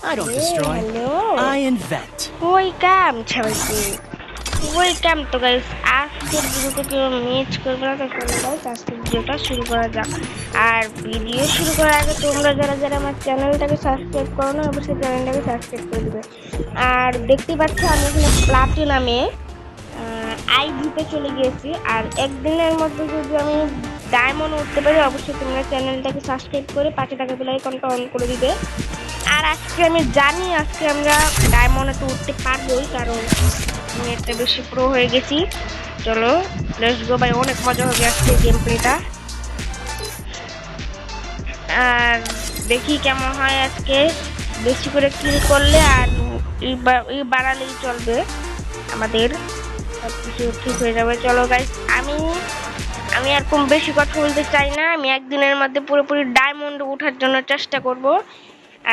I don't destroy. Hello I invent. Welcome সবাইকে welcome তো guys আজকের ভিডিওটা কেউ মিস করবে না তো চলো গাইস আজকের ভিডিওটা শুরু করা যাক আর ভিডিও শুরু করার আগে তোমরা যারা যারা আমার চ্যানেলটাকে সাবস্ক্রাইব করো না অবশ্যই চ্যানেলটাকে সাবস্ক্রাইব করে দিবে আর দেখতে পাচ্ছ আমি এখানে প্লাটিনামে আইভিতে চলে গিয়েছি আর একদিনের মধ্যে যদি আমি ডায়মন্ড উঠতে পারি অবশ্যই তোমরা চ্যানেলটাকে সাবস্ক্রাইব করে পাশে থাকা বেল আইকনটা অন করে দিবে আর আজকে আমি জানি আজকে আমরা ডায়মন্ডে তো উঠতে পারবোই কারণ আমি একটা বেশি প্রো হয়ে গেছি চলো লেটস গো ভাই অনেক মজা হবে আজকে গেম প্লেটা আর দেখি কেমন হয় আজকে বেশি করে কিল করলে আর বাড়ালেই চলবে আমাদের সবকিছু ঠিক হয়ে যাবে চলো গাইস আমি আর কম বেশি কথা বলতে চাই না আমি একদিনের মধ্যে পুরোপুরি ডায়মন্ড ওঠার জন্য চেষ্টা করব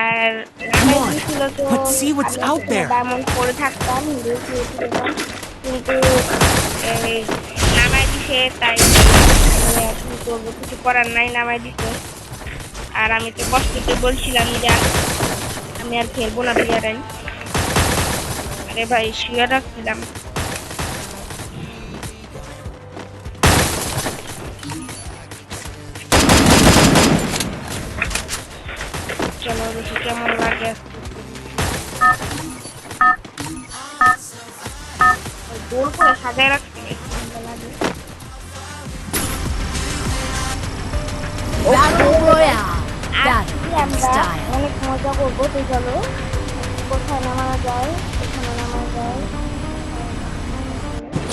আর Come নামাই on, দিয়েছিল তো let's see what's আমি out এতক্ষণে there. ডায়মন্ড পরে থাকতাম উঠে যেতাম কিন্তু এই নামাই দিছে তাই আমি আর কি করবো কিছু করার নাই নামাই দিছে আর আমি তো কষ্টতে বলছিলাম যে আমি আর খেলবো না প্লেয়ারাই আরে ভাই শুয়ে রাখছিলাম চলো দেখি কেমন লাগে গোল করে সাজায় রাখতে Battle Royale. আজকে Battle আমরা style. অনেক মজা করবো তো চলো কোথায় নামানো যায় এখানে নামানো যায়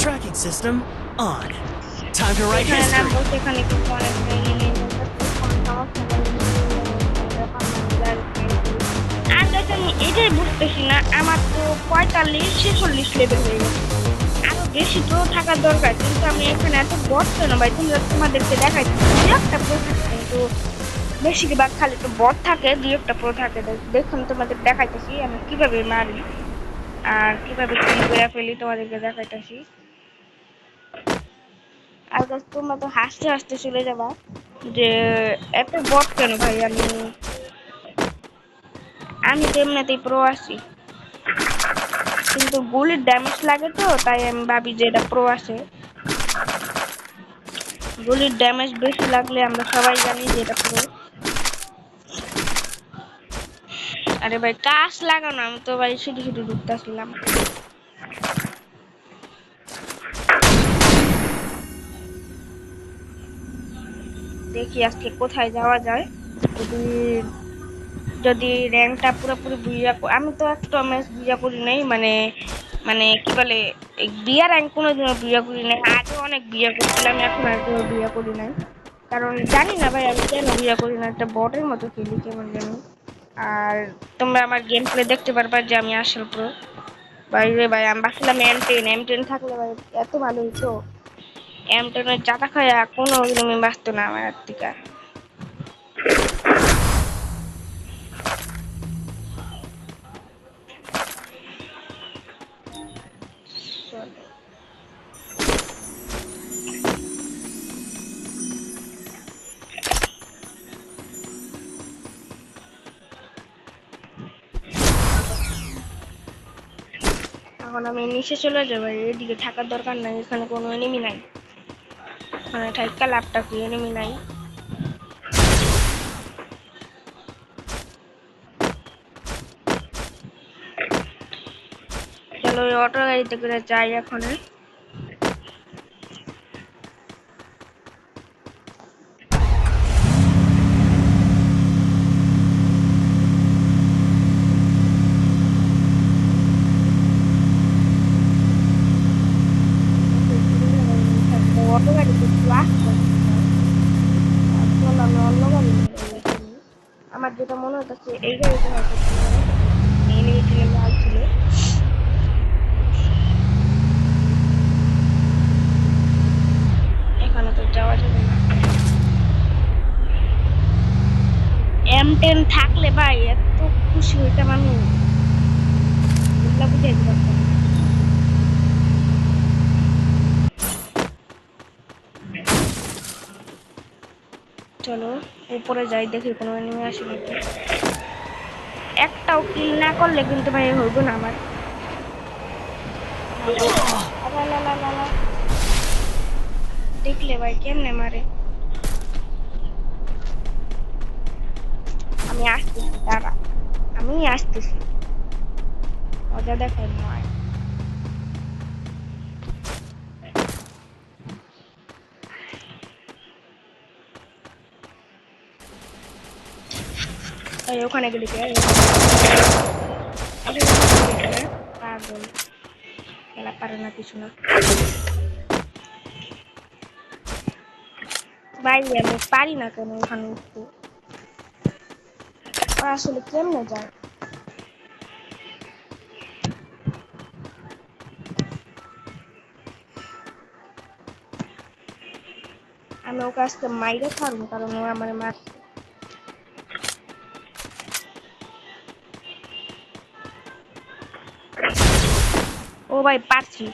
Tracking system on. Time to write এখানে history. নামবো সেখানে কিন্তু অনেক আর দেখো আমি এটাই বুঝতেছি না আমার তো 45-46 লেভেল হয়ে গেছে আরো বেশি তো থাকার দরকার কিন্তু আমি এখানে এত বট কেন ভাই তোমাদেরকে দেখাইছি একটা প্রো থাকে কিন্তু বেশিরভাগ খালি তো বট থাকে দুই একটা প্রো থাকে দেখুন তোমাদের দেখাইতেছি আমি কিভাবে মারি আর কিভাবে কিল করে ফেলি তোমাদেরকে দেখাইতেছি আর তোমরা তো হাসতে হাসতে চলে যাবা যে এত বট কেন ভাই আমি তো এমনিতেই প্রো আছি কিন্তু গুলির ড্যামেজ লাগে তো তাই আমি ভাবি যে এটা প্রো আছে গুলির ড্যামেজ বেশি লাগলে আমরা সবাই জানি যে এটা প্রো আরে ভাই কাশ লাগানো আমি তো ভাই শুধু শুধু ঢুকতেছিলাম দেখি আজকে কোথায় যাওয়া যায় যদি যদি র্যাঙ্কটা পুরোপুরি বুঝা আমি তো একটা ম্যাচ বুঝা করি নাই মানে মানে কি বলে বিয়া র্যাঙ্ক কোনোদিনও বিয়া করি নাই আগে অনেক বিয়া করছিলাম এখন আর কোনো বিয়া করি নাই কারণ জানি না ভাই আমি কেন বিয়া করি না একটা বটের মতো খেলি কেমন জানি আর তোমরা আমার গেম প্লে দেখতে পারবা যে আমি আসল প্রো ভাই রে ভাই আমি ভাবছিলাম M10 থাকলে ভাই এত ভালো হইতো M10 চাটা খায়া কোনো তুমি বাঁচতো না আমার হাত থেকে এখন আমি নিচে চলে যাবো এদিকে থাকার দরকার নাই এখানে কোনো এনিমি নাই মানে ঠাইকা ল্যাপটপ এনিমি নাই চলো ওই অটো গাড়িতে করে যাই এখন অটো গাড়িতে ক্লাস চলো আমি অন্য গাড়ি আমার যেটা মনে হচ্ছে এই গাড়িতে হয়তো এনিমি ছিল লাল ছিল এখানে তো যাওয়া যাবে না M10 থাকলে ভাই এত খুশি হইতাম আমি এগুলা বুঝাইতে পারতাম না। চলো উপরে যাই দেখি কোনো এনিমি আসে নাকি একটাও কিল না করলে কিন্তু ভাই হইব না আমার। আলা লা লা লা লা। দেখলে ভাই কেমনে মারে। আমি আসতেছি, দাঁড়া, আমি আসতেছি, মজা দেখাই নয়। এই ওখানে গেলি কে? পাগল, খেলা পারে না কিছু না ভাই। আমি পারি না কেন ওখানে উঠতে? ওরা আসলে কেমনে যায়? আমি ওকে আজকে মাইরে ছাড়বো, কারণ ও আমার মারছে। ও ভাই পারছি।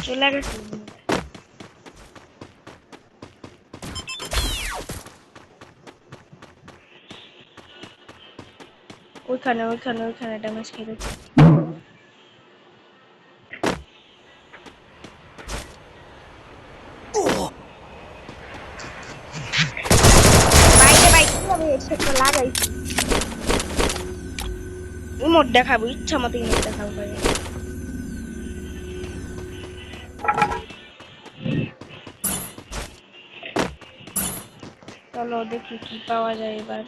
চলে গেছি। ওইখানে ওইখানে ওইখানে ড্যামেজ খেয়ে গেছে। বাইরে বাইক কিভাবে হেডশটটা লাগাইছি? ইমোট দেখাবো, ইচ্ছা মতো ইমোট দেখাবো ভাই। চলো দেখি কি পাওয়া যায় এবার।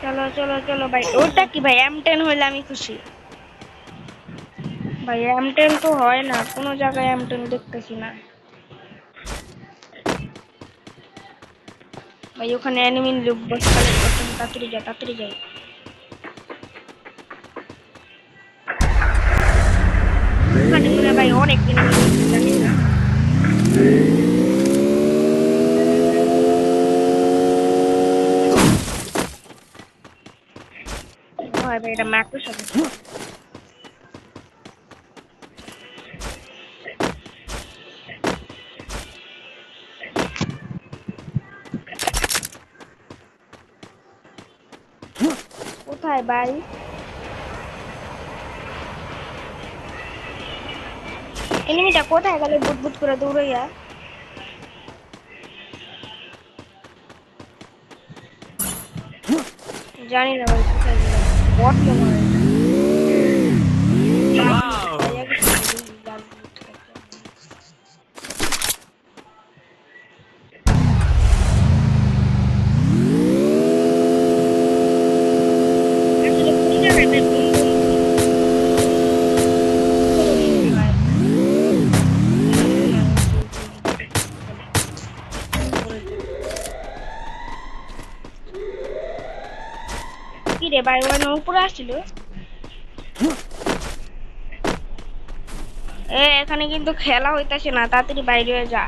চলো চলো চলো ভাই। ওটা কি ভাই? M10 হইলে আমি খুশি ভাই। M10 তো হয় না কোনো জায়গায়, M10 দেখতেছি না ভাই। ওখানে এনিমি লোক বসে কালেক্ট করতে, তাড়াতাড়ি যা তাড়াতাড়ি যাই। ওখানে মনে হয় ভাই অনেক এনিমি জানি না। হয় ভাই, এটা মাইক্রোসফট। কোথায় ভাই? এনিমিটা কোথায় গেল বুট বুট করে দৌড়াইয়া? জানি না ভাই কোথায় গেল। বট মনে হয়। Wow. ভাইয়া কিছু বলি, গান বুট করতে। আসলে কোন জায়গায় ভাই বুম বুম কি রে ভাই? ওখানে উপরে আসছিল। এখানে কিন্তু খেলা হইতাছে না, তাড়াতাড়ি বাইরে হয়ে যা।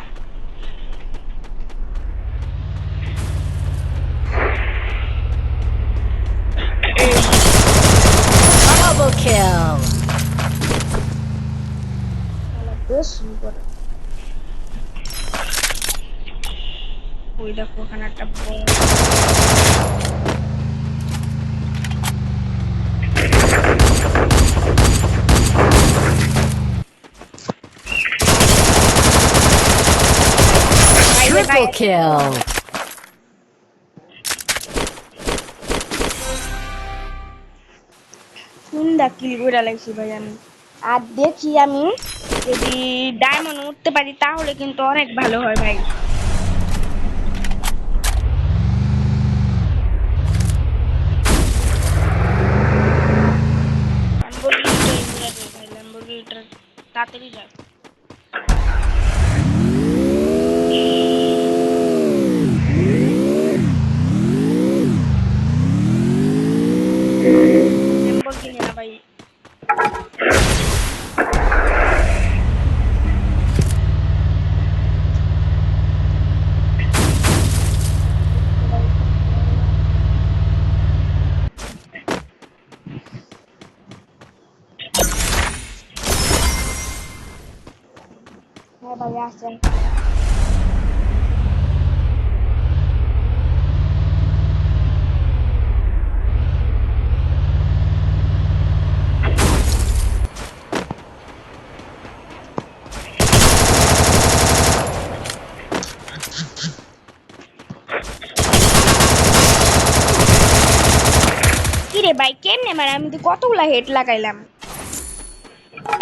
Double kill. খেলা বেশ শুরু করে। ওই দেখো ওখানে একটা বড় বাইরে Triple kill. সুন্দর কিল করে লাগছি ভাই আমি। আর দেখি আমি যদি ডায়মন্ড উঠতে পারি তাহলে কিন্তু অনেক ভালো হয় ভাই। ল্যাম্বরগিনিটাই ঘুরে দেয় ভাই, ল্যাম্বরগিনিটা তাড়াতাড়ি যায়। ল্যাম্বরগিনি না ভাই, হ্যাঁ ভাই আসেন। কিরে ভাই কেমনে মারে, আমি তো কতগুলা হেড লাগাইলাম।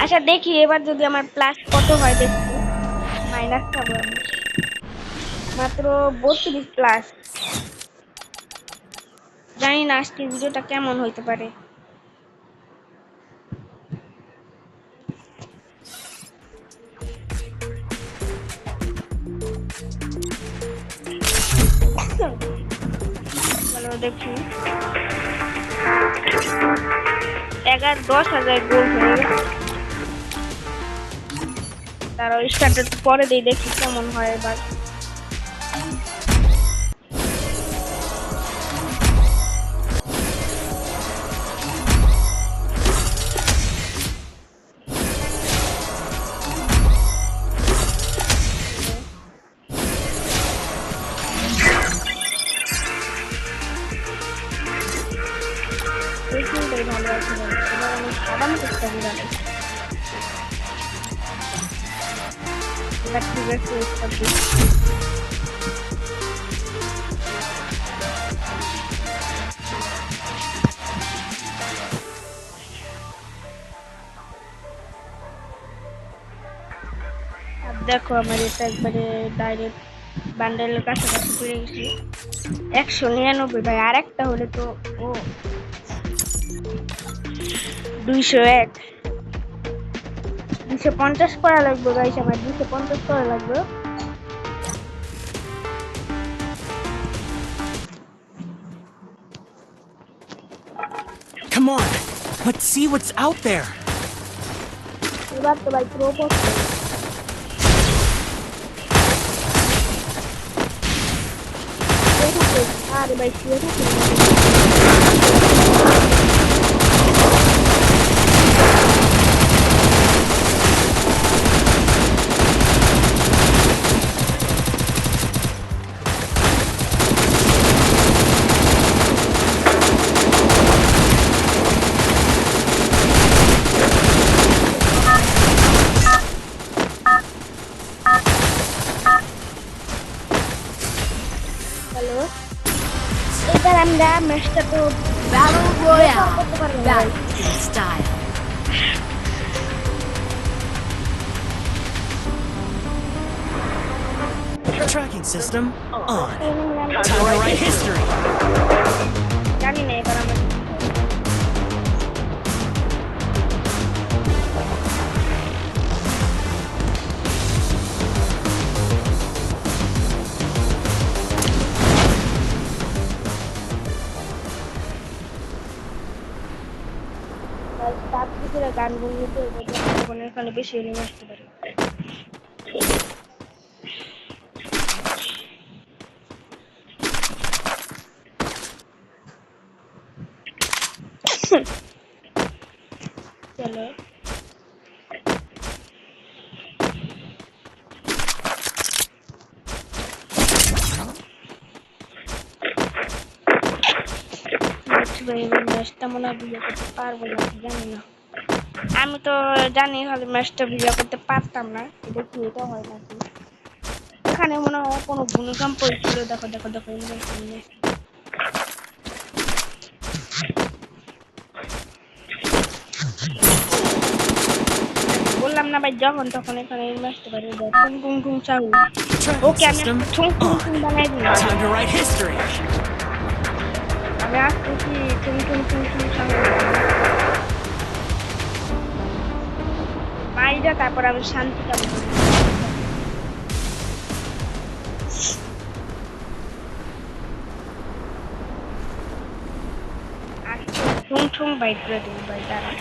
আচ্ছা দেখি এবার যদি আমার প্লাস কত হয় দেখি। মাইনাস খাবো আমি, মাত্র 32 প্লাস। জানি না আজকে ভিডিওটা কেমন হইতে পারে। চলো দেখি। 10,000 গোল্ড হয়ে গেছে। তারা স্টার্ট পরে দিয়ে দেখি কেমন হয় এবার। এইখানটাই ভালো আছে, এবার আমি সাবান করতে হবে। এবার ঠিক আছে স্টার্ট দিই। আর দেখো আমার এটা একবারে ডাইরেক্ট বান্ডেলের কাছাকাছি পড়ে গেছি। 199 ভাই, আর একটা হলে তো ও 201 250 করা লাগবে গাইস, আমার 250 করা লাগবে। Come on, let's see what's out there. এবার তো ভাই প্রো করছে। আরে ভাই শুয়ে থাকি। হ্যালো, এবার আমরা ম্যাচটা তো Battle Royale. করতে পারবো না। Battle in style. Tracking system on. আমরা Time to write history. জানি না এবার আমরা তার থেকে গান গুনতে মনে এখানে বেশি এলিমে আসতে পারে। চলো ম্যাচটা মনে হয় ভিডিও করতে পারবো না, জানি না। আমি তো জানি হলে ম্যাচটা ভিডিও করতে পারতাম না, দেখি এটা হয় নাকি। এখানে মনে হয় কোনো ভূমিকম্প হয়েছিল। দেখো দেখো দেখো, বললাম না ভাই, যখন তখন এখানে আসতে পারে। ঠুং ঠুং ঠুং চাউ। Tracking ওকে আমি system ঠুং ঠুং on. ঠুং বানাই দিলাম। Time to write history. আমি আসতেছি ঠুং ঠুং ঠুং ঠুং চাউ মাইরা, তারপর আমি শান্তি কামনা করি। ঠুং ঠুং বাইট করে দেবো ভাই, দাঁড়া।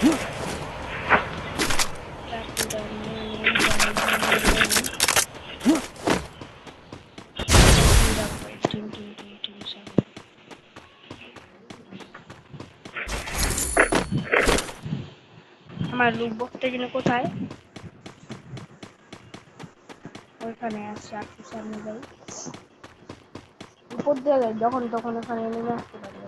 আমার লুক বক্সটা যেন কোথায়? ওইখানে আছে, আপনি সামনে যাই, উপর দিয়ে যাই, যখন তখন ওখানে নেমে আসতে পারবে।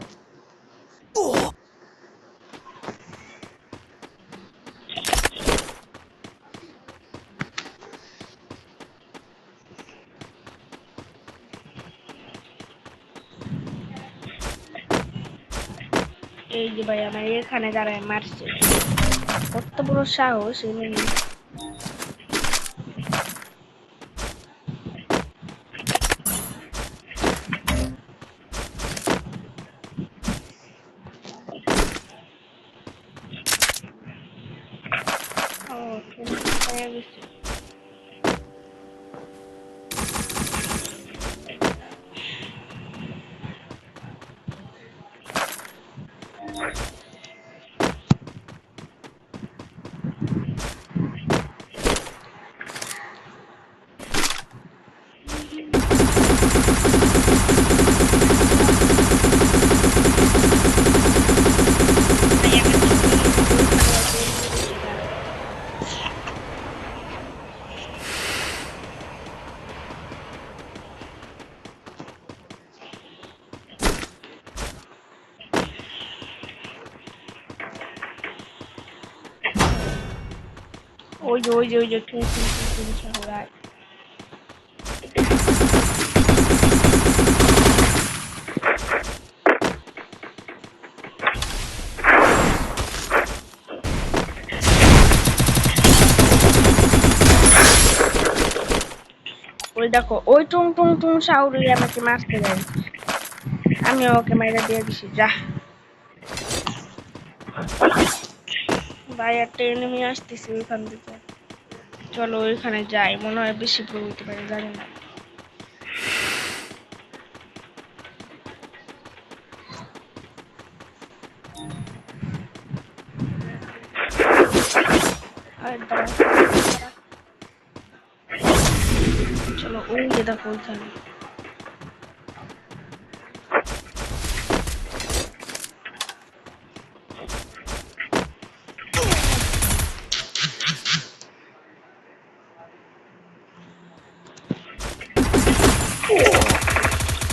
এই যে ভাই আমার এখানে দাঁড়ায় মারছে, কত বড় সাহস এমনি। ও হয়ে গেছে। ওই যে শহর। ওই দেখো, ওই টুং টুং টুং শাওরি আমাকে মারতে যায়, আমি ওকে মাইরা দিয়ে দিছি। যা ভাই, একটা এনিমি আসতেছে ওইখান থেকে, চলো ওইখানে যাই, মনে হয় বেশি প্রো হতে পারে, জানি না। চলো ওই যে দেখো ওইখানে।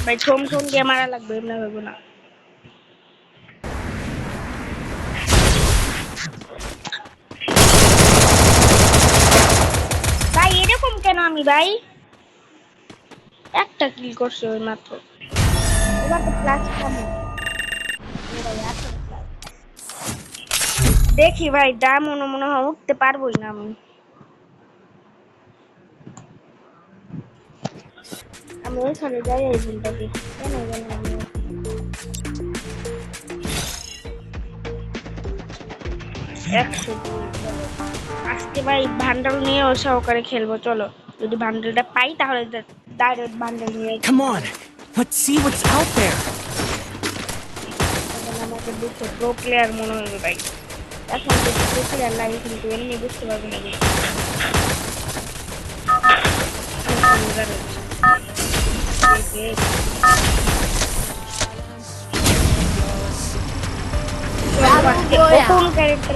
ভাই ঠোম ঠোম দিয়ে মারা লাগবে, এমনি হবে না। ভাই এরকম কেন আমি ভাই? একটা কিল করছে ওই মাত্র, এবার তো প্লাস কম। দেখি ভাই, দাম মনে হয় উঠতে পারবোই না আমি। আমি ওইখানে যাই এই ভুলটাকে কেন জানি আমি। আজকে ভাই ভান্ডাল নিয়েও সহকারে খেলবো, চলো যদি ভান্ডালটা পাই তাহলে ডাইরেক্ট ভান্ডাল নিয়ে। Come on, let's see what's out there. আমাকে বুঝতে প্রো প্লেয়ার মনে হবে ভাই, এখন যদি প্রো প্লেয়ার লাগে কিন্তু এমনি বুঝতে পারবে না। কোন ক্যারেক্টার?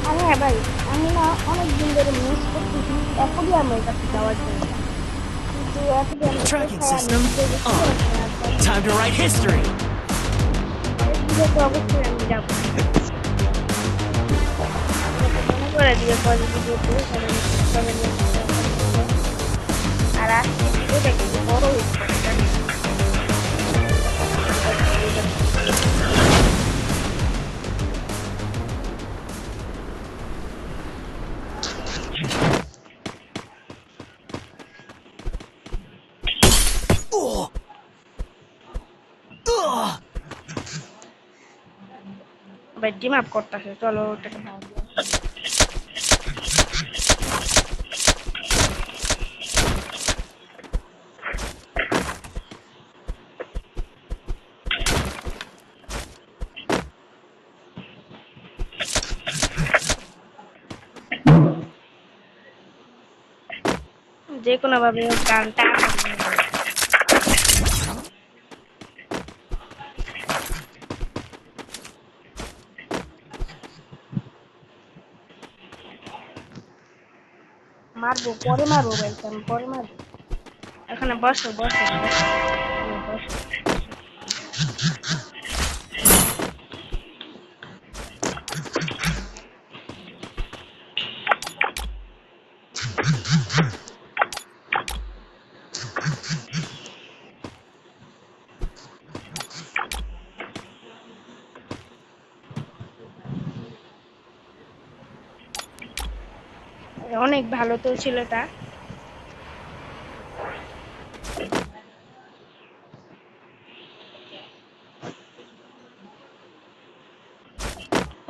হ্যাঁ ভাই, আমি না অনেক দিন ধরে মিস করতেছি অ্যাকোডিয়াম এর কাছে যাওয়ার জন্য, কিন্তু aquarium Tracking system on. Time to write history. তো অবশ্যই আমি যাবো, মনে করে দিয়ে আর আজকে ভিডিওটা কিন্তু বড় হয়েছে। ভাই টিম আপ করতেছে, চলো ওটাকে ভাগ যে কোনো ভাবে গানটা মারবো পরে মারবো ভাই, আমি পরে মারবো। এখানে বসো বসো বসো, বসো। অনেক ভালো তো ছেলেটা।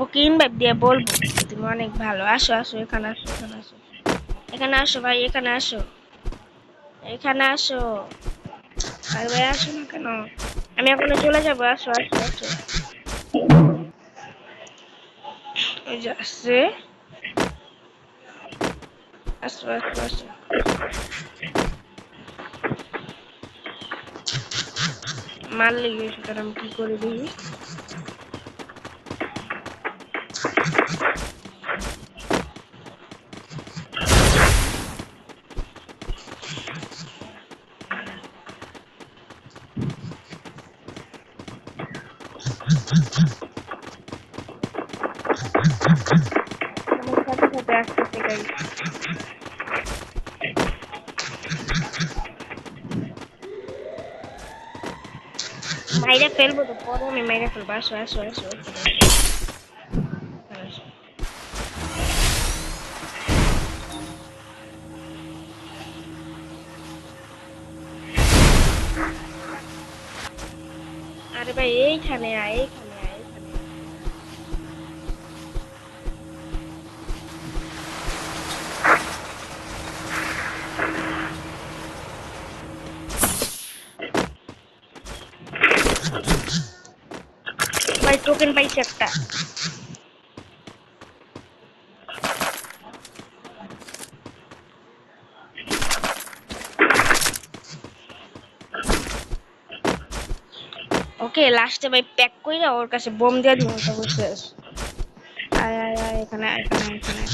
ওকে ইনভাইট দিয়ে বলবো তুমি অনেক ভালো। আসো আসো, এখানে আসো, এখানে আসো, এখানে আসো ভাই, এখানে আসো, এখানে আসো। আর ভাই আসো না কেন? আমি এখনো চলে যাবো, আসো আসো আসো। ওই যে আসছে, আসো আসো আসো। মারলে গিয়ে সেটা আমি কি করে দিই? আমার সাথে সাথে আসতেছে গাইস। মাইরা ফেলবো তো, পরে আমি মাইরা ফেলবো। আসো আসো আসো, আসো। আরে ভাই এইখানে আয়, এইখানে আয়, এইখানে। ভাই টোকেন পাইছি একটা। ওকে লাস্টে ভাই প্যাক কইরা ওর কাছে বোম দিয়ে দিব, তো বুঝতে। আয় আয় আয়, এখানে আয়, এখানে আয়, এখানে আয়।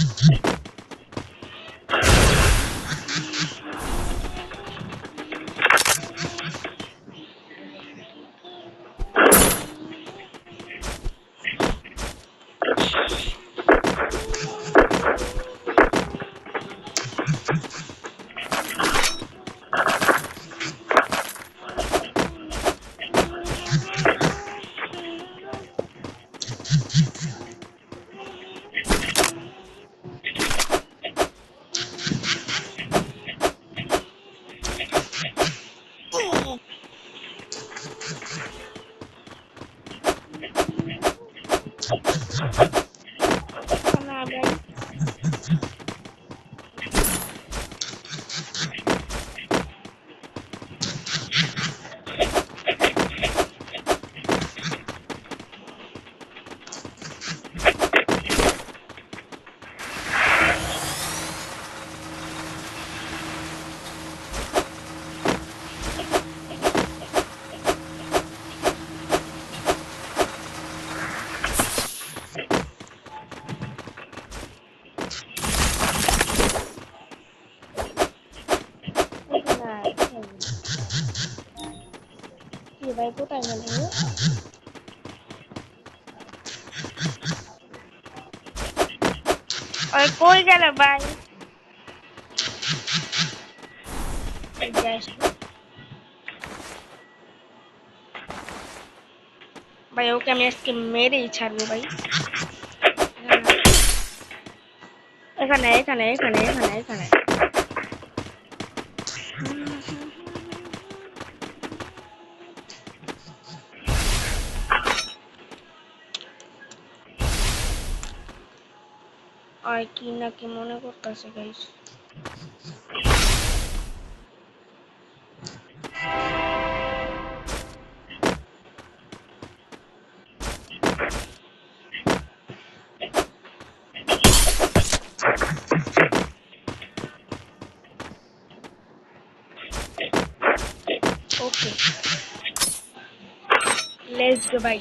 এখানে আয় ভাই। এখানে আয়, এখানে। কি ভাই কোথায় গেল? ওই কই গেল ভাই? এই যে আসলো। ভাই ওকে আমি আজকে মেরেই ছাড়বো ভাই। এখানে এখানে এখানে এখানে এখানে। আর কি না কি মনে করতেছে গাইস। ওকে লেটস গো ভাই।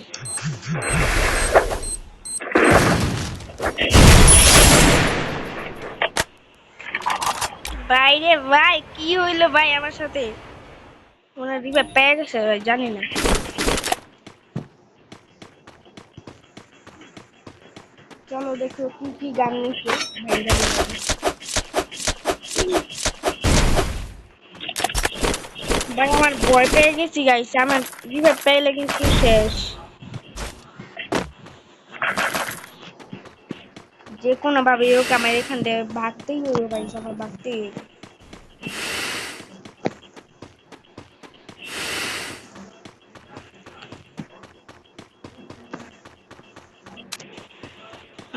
বাইরে ভাই কি হইলো ভাই আমার সাথে ওনার রিভাইভ পেয়ে গেছে ভাই জানি না চলো দেখো কি কি গান নিচ্ছে ভাই জানি না ভাই আমার ভয় পেয়ে গেছি গাইস আমার রিভাইভ পেলে কিন্তু শেষ যে কোনো ভাবে হোক আমার এখান থেকে ভাগতেই হবে ভাই আমার ভাগতেই হবে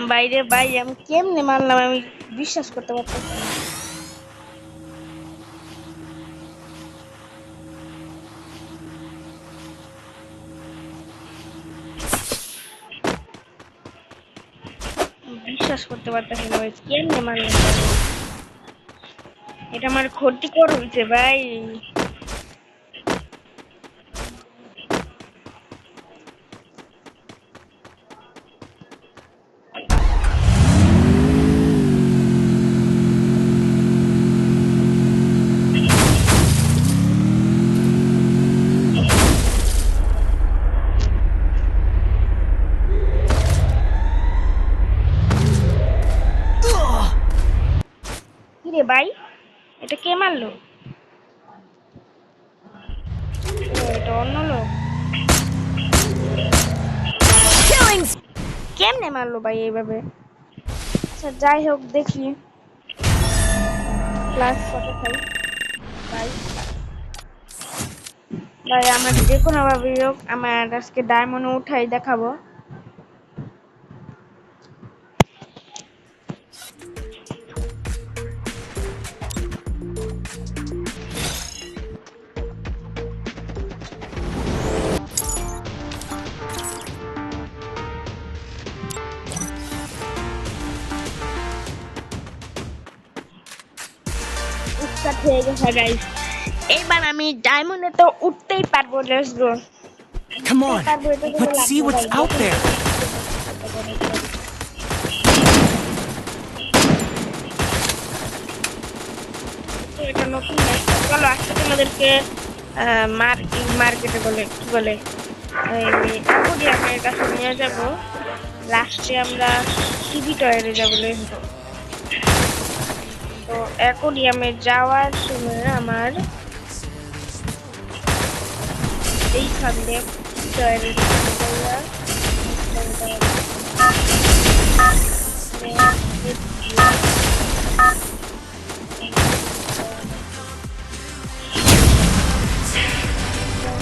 বাইরে ভাই আমি কেমনে মারলাম আমি বিশ্বাস করতে পারতেছি না বিশ্বাস করতে পারতেছি না ভাই কেমনে মারলাম এটা আমার ক্ষতিকর হয়েছে ভাই কি রে ভাই এটা কে মারলো ও, এটা অন্য লোক Killing. কেমনে মারলো ভাই এইভাবে আচ্ছা যাই হোক দেখি ক্লাস কত খাই ভাই ভাই আমার যে কোনো ভাবে হোক আমার আজকে ডায়মন্ড উঠাই দেখাবো উৎসাহ হয়ে গেছে গাইস এইবার আমি ডায়মন্ডে তো উঠতেই পারবো লেটস গো Come on, পারবো এটা কোনো let's see লাগবে what's ভাই out there. এটা নতুন চলো আজকে তোমাদেরকে মার্কেটে বলে কি বলে অ্যাকোরিয়ামের কাছে নিয়ে যাব লাস্টে আমরা টিভি টয়লে যাবো লেখবো তো অ্যাকোরিয়ামে যাওয়ার সময় আমার এইখান দিয়ে toilet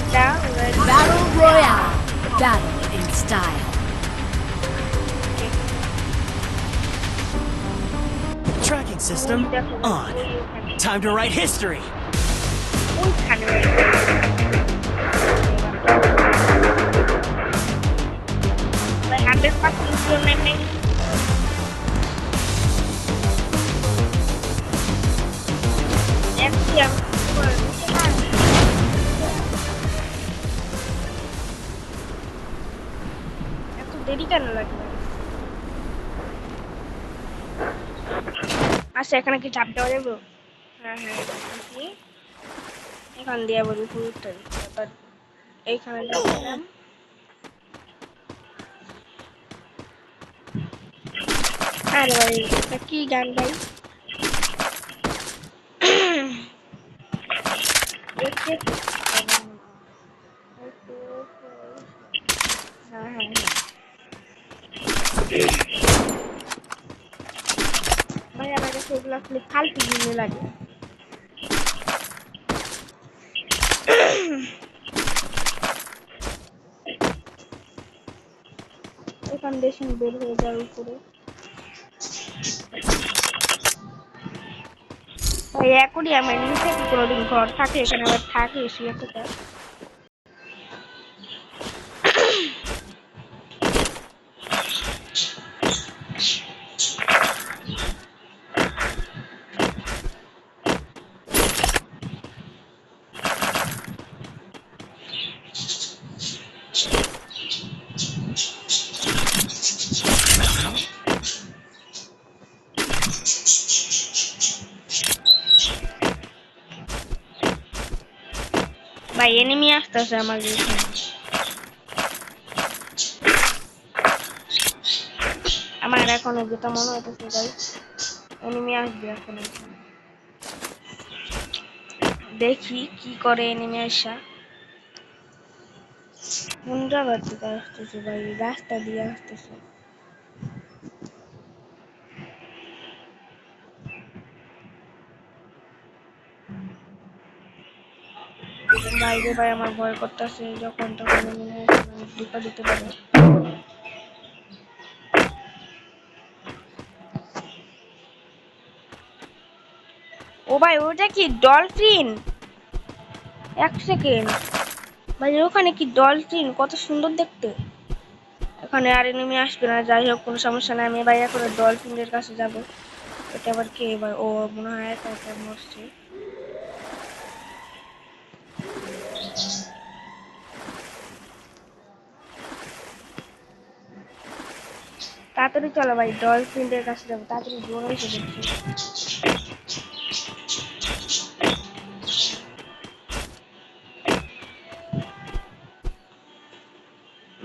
Battle Royale. Battle in style. Tracking system on. Time to write history. ওইখানে ভাই 100% শিওর নেই অ্যাকোরিয়াম এত দেরি কেন লাগবে আচ্ছা এখানে কি চাপ দেওয়া যাবে হ্যাঁ হ্যাঁ দেখি এখান দিয়ে বলি পুরোটা তারপর এইখানে দিলাম আরে ভাই এটা কি গান ভাই দেখতে হ্যাঁ হ্যাঁ ভাই আমার কাছে এগুলো আসলে ফালতু জিনিস লাগে ফাউন্ডেশন বের হয়ে যাওয়ার উপরে ভাই অ্যাকোরিয়ামের নিচে কি কোনোদিন ঘর থাকে এখানে আবার থাকে শুয়ে কোথায় ভাই এনিমি আসতেছে আমাদের এখানে। আমার এখন যেটা মনে হইতেছে গাইস এনিমি আসবে এখন এখানে। দেখি কি করে এনিমি আসা। কোন জায়গা থেকে আসতেছে ভাই? রাস্তা দিয়ে আসতেছে। বাইরে ভাই আমার ভয় করতেছে, যখন তখন এনিমি ঢুকা দিতে পারে। ও ভাই ওটা কি ডলফিন? এক সেকেন্ড ভাই, ওখানে কি ডলফিন? কত সুন্দর দেখতে। এখানে আর এনিমি আসবে না, যাই হোক কোনো সমস্যা নাই। আমি ভাই এখন ডলফিনের কাছে যাব। এটা আবার কে ভাই? ও মনে হয় একা একা মরছে। তাড়াতাড়ি চলো ভাই, ডলফিনদের কাছে যাবো। তাড়াতাড়ি জোরে এসে দেখছি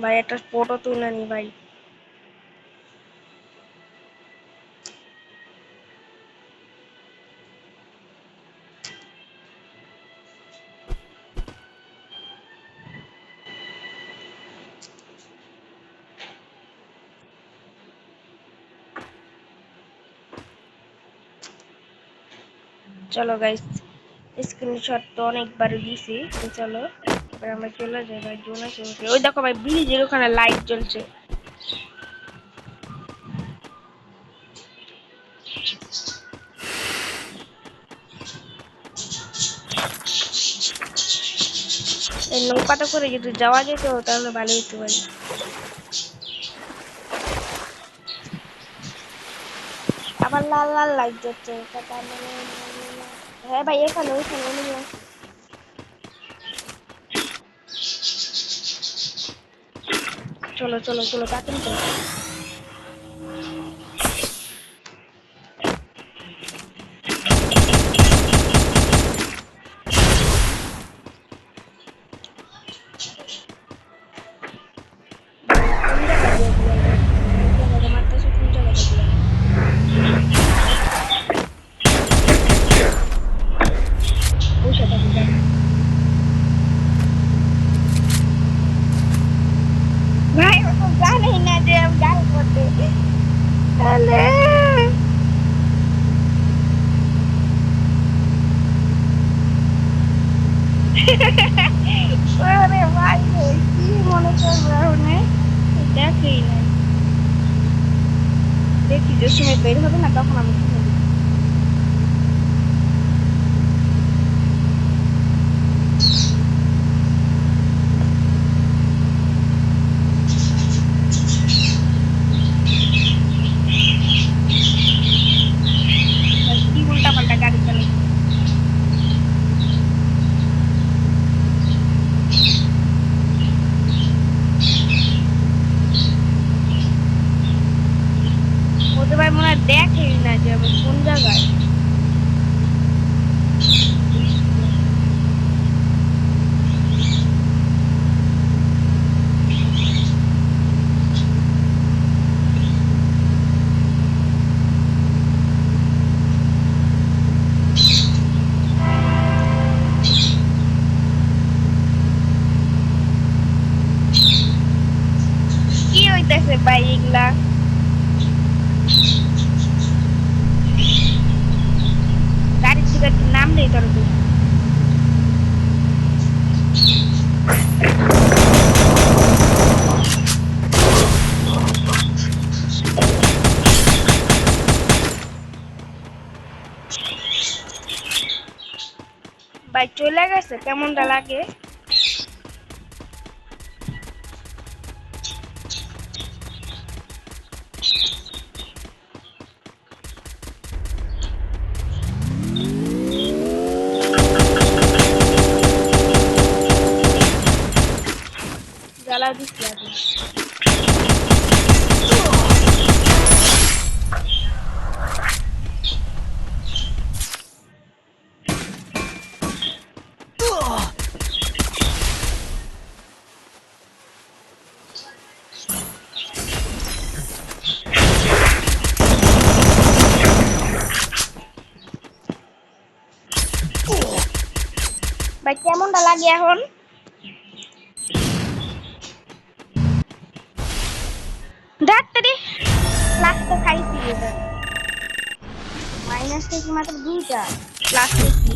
ভাই, একটা ফটো তুলে নি ভাই। চলো গাইস, স্ক্রিনশট তো অনেকবার দিছি, তো চলো এবার আমরা চলে যাই ভাই। জোনে চলছে, ওই দেখো ভাই ব্রিজের ওখানে লাইট জ্বলছে। এই নৌকাটা করে যদি যাওয়া যেত তাহলে ভালো হতো ভাই। আবার লাল লাল লাইট জ্বলছে, তার মানে হ্যাঁ ভাই এখানে ওইখানে enemy আছে। চলো চলো চলো তাড়াতাড়ি চলো। কোন জায়গা দিয়ে দিলাম? কোন জায়গাটা মারতেছে? কোন জায়গাটা দিলাম? ওই সাথে দিলাম ভাই। ও তো জানেই না যে আমি যাই করতে। তাহলে ওরে ভাই রে, কি মনে করবে ওনে? দেখেই নাই। দেখি যে সময় বের হবে না তখন আমি কিনে দিই। কি উল্টা পাল্টা গাড়ি চালাই। ওদের ভাই মনে হয় দেখেই না যে আমি কোন জায়গায়। কি হইতেছে ভাই এগুলা? গাড়ির থেকে একটু নাম নেই তোর। ভাই চলে গেছে, কেমনটা লাগে? জ্বালা দিচ্ছি আগে। ভাই কেমনটা লাগে এখন? ডাক্তারি লাস্টে খাইছি এটা মাইনাস থেকে মাত্র 2টা লাস্টে কি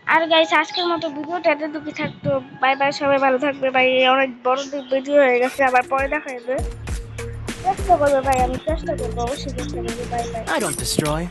আর গাইস আজকের মতো ভিডিওটা এতটুকু থাকতো বাই বাই সবাই ভালো থাকবে ভাই অনেক বড় ভিডিও হয়ে গেছে আবার পরে দেখা যাবে চেষ্টা করবো ভাই আমি চেষ্টা করবো অবশ্যই চেষ্টা করবো bye bye I don't destroy.